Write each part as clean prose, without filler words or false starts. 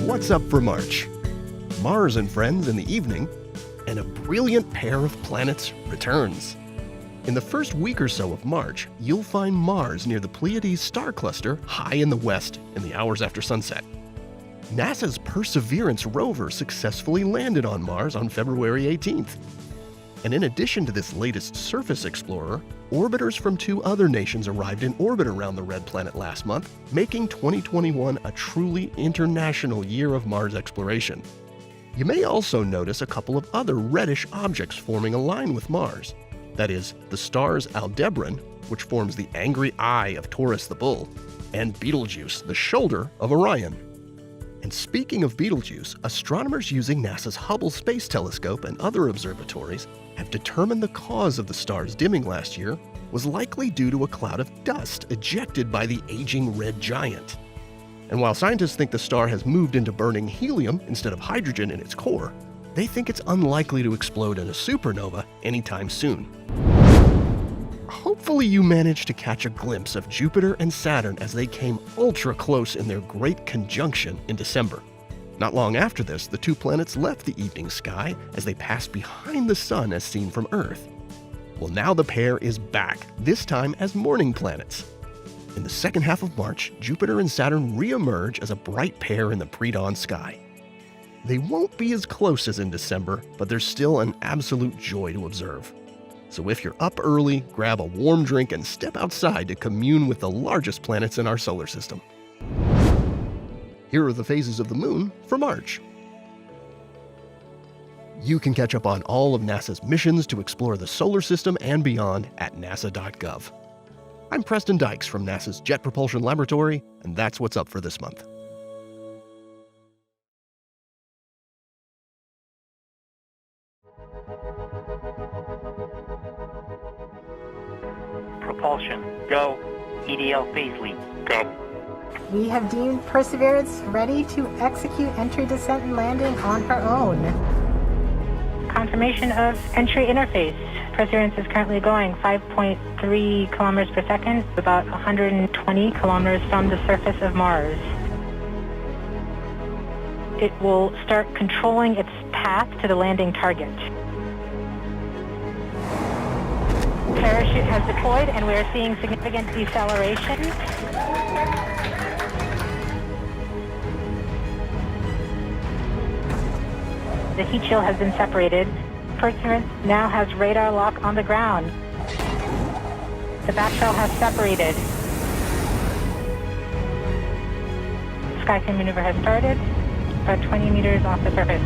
What's up for March? Mars and friends in the evening, and a brilliant pair of planets returns. In the first week or so of March, you'll find Mars near the Pleiades star cluster high in the west in the hours after sunset. NASA's Perseverance rover successfully landed on Mars on February 18th. And in addition to this latest surface explorer, orbiters from 2 other nations arrived in orbit around the red planet last month, making 2021 a truly international year of Mars exploration. You may also notice a couple of other reddish objects forming a line with Mars. That is, the stars Aldebaran, which forms the angry eye of Taurus the bull, and Betelgeuse, the shoulder of Orion. And speaking of Betelgeuse, astronomers using NASA's Hubble Space Telescope and other observatories have determined the cause of the star's dimming last year was likely due to a cloud of dust ejected by the aging red giant. And while scientists think the star has moved into burning helium instead of hydrogen in its core, they think it's unlikely to explode in a supernova anytime soon. Hopefully you managed to catch a glimpse of Jupiter and Saturn as they came ultra close in their great conjunction in December. Not long after this, the 2 planets left the evening sky as they passed behind the Sun as seen from Earth. Well, now the pair is back, this time as morning planets. In the second half of March, Jupiter and Saturn re-emerge as a bright pair in the pre-dawn sky. They won't be as close as in December, but they're still an absolute joy to observe. So if you're up early, grab a warm drink and step outside to commune with the largest planets in our solar system. Here are the phases of the moon for March. You can catch up on all of NASA's missions to explore the solar system and beyond at nasa.gov. I'm Preston Dykes from NASA's Jet Propulsion Laboratory, and that's what's up for this month. Propulsion, go. EDL phase lead, go. We have deemed Perseverance ready to execute entry, descent, and landing on her own. Confirmation of entry interface. Perseverance is currently going 5.3 kilometers per second, about 120 kilometers from the surface of Mars. It will start controlling its path to the landing target. Parachute has deployed and we are seeing significant deceleration. The heat shield has been separated. Perseverance now has radar lock on the ground. The back shell has separated. Skycam maneuver has started, about 20 meters off the surface.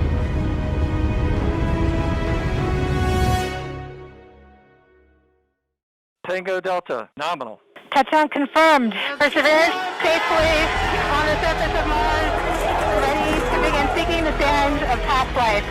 Tango Delta, nominal. Touchdown confirmed. Perseverance safely on the surface of Mars, ready to begin seeking the sands of past life.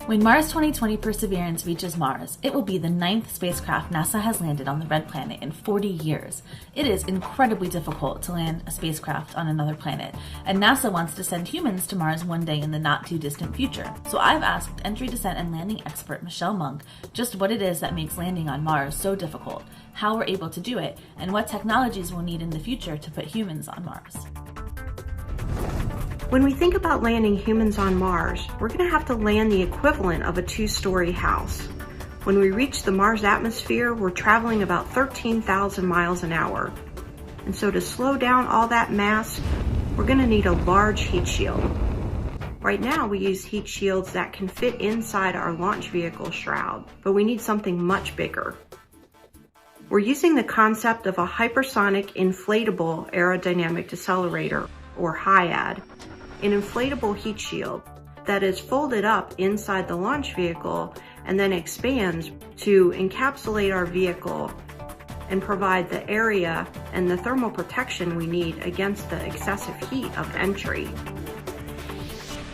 When Mars 2020 Perseverance reaches Mars, it will be the 9th spacecraft NASA has landed on the red planet in 40 years. It is incredibly difficult to land a spacecraft on another planet, and NASA wants to send humans to Mars one day in the not too distant future. So I've asked entry, descent, and landing expert Michelle Monk just what it is that makes landing on Mars so difficult, how we're able to do it, and what technologies we'll need in the future to put humans on Mars. When we think about landing humans on Mars, we're going to have to land the equivalent of a 2-story house. When we reach the Mars atmosphere, we're traveling about 13,000 miles an hour. And so to slow down all that mass, we're going to need a large heat shield. Right now we use heat shields that can fit inside our launch vehicle shroud, but we need something much bigger. We're using the concept of a hypersonic inflatable aerodynamic decelerator, or HIAD, an inflatable heat shield that is folded up inside the launch vehicle and then expands to encapsulate our vehicle and provide the area and the thermal protection we need against the excessive heat of entry.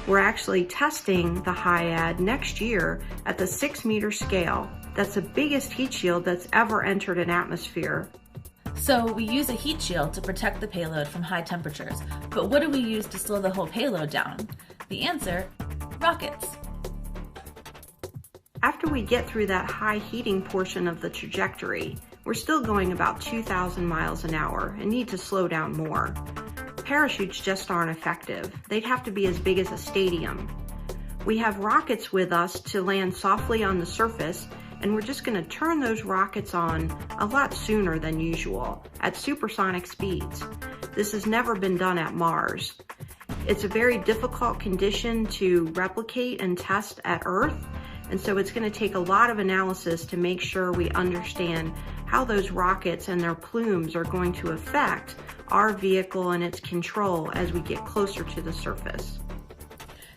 We're actually testing the HIAD next year at the 6-meter scale. That's the biggest heat shield that's ever entered an atmosphere. So we use a heat shield to protect the payload from high temperatures, but what do we use to slow the whole payload down? The answer, rockets. After we get through that high heating portion of the trajectory, we're still going about 2,000 miles an hour and need to slow down more. Parachutes just aren't effective. They'd have to be as big as a stadium. We have rockets with us to land softly on the surface, and we're just going to turn those rockets on a lot sooner than usual, at supersonic speeds. This has never been done at Mars. It's a very difficult condition to replicate and test at Earth, and so it's going to take a lot of analysis to make sure we understand how those rockets and their plumes are going to affect our vehicle and its control as we get closer to the surface.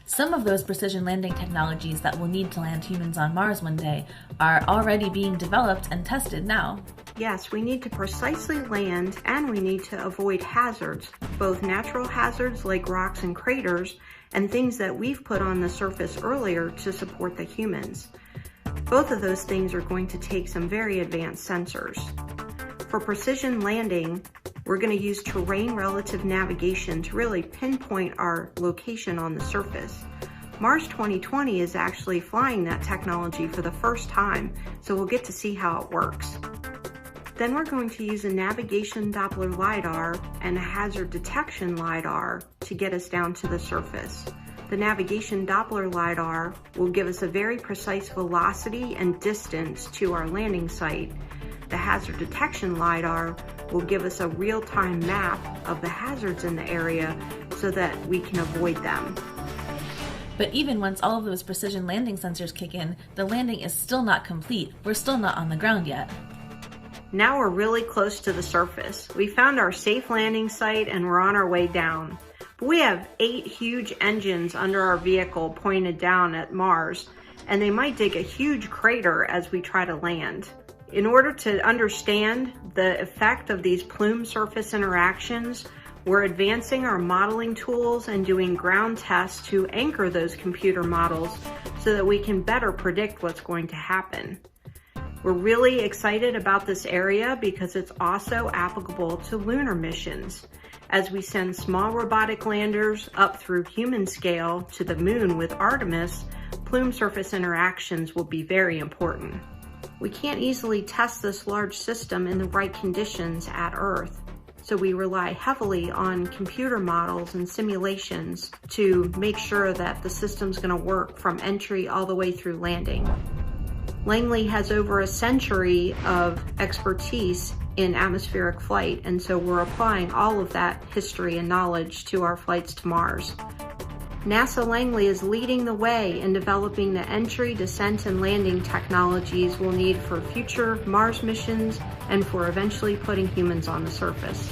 Some of those precision landing technologies that will need to land humans on Mars one day are already being developed and tested now. Yes, we need to precisely land, and we need to avoid hazards, both natural hazards like rocks and craters, and things that we've put on the surface earlier to support the humans. Both of those things are going to take some very advanced sensors. For precision landing, we're going to use terrain relative navigation to really pinpoint our location on the surface. Mars 2020 is actually flying that technology for the first time, so we'll get to see how it works. Then we're going to use a navigation Doppler LiDAR and a hazard detection LiDAR to get us down to the surface. The navigation Doppler LiDAR will give us a very precise velocity and distance to our landing site. The hazard detection LiDAR will give us a real-time map of the hazards in the area so that we can avoid them. But even once all of those precision landing sensors kick in, the landing is still not complete. We're still not on the ground yet. Now we're really close to the surface. We found our safe landing site and we're on our way down. But we have 8 huge engines under our vehicle pointed down at Mars, and they might dig a huge crater as we try to land. In order to understand the effect of these plume surface interactions, we're advancing our modeling tools and doing ground tests to anchor those computer models so that we can better predict what's going to happen. We're really excited about this area because it's also applicable to lunar missions. As we send small robotic landers up through human scale to the moon with Artemis, plume surface interactions will be very important. We can't easily test this large system in the right conditions at Earth, so we rely heavily on computer models and simulations to make sure that the system's going to work from entry all the way through landing. Langley has over a century of expertise in atmospheric flight, and so we're applying all of that history and knowledge to our flights to Mars. NASA Langley is leading the way in developing the entry, descent, and landing technologies we'll need for future Mars missions and for eventually putting humans on the surface.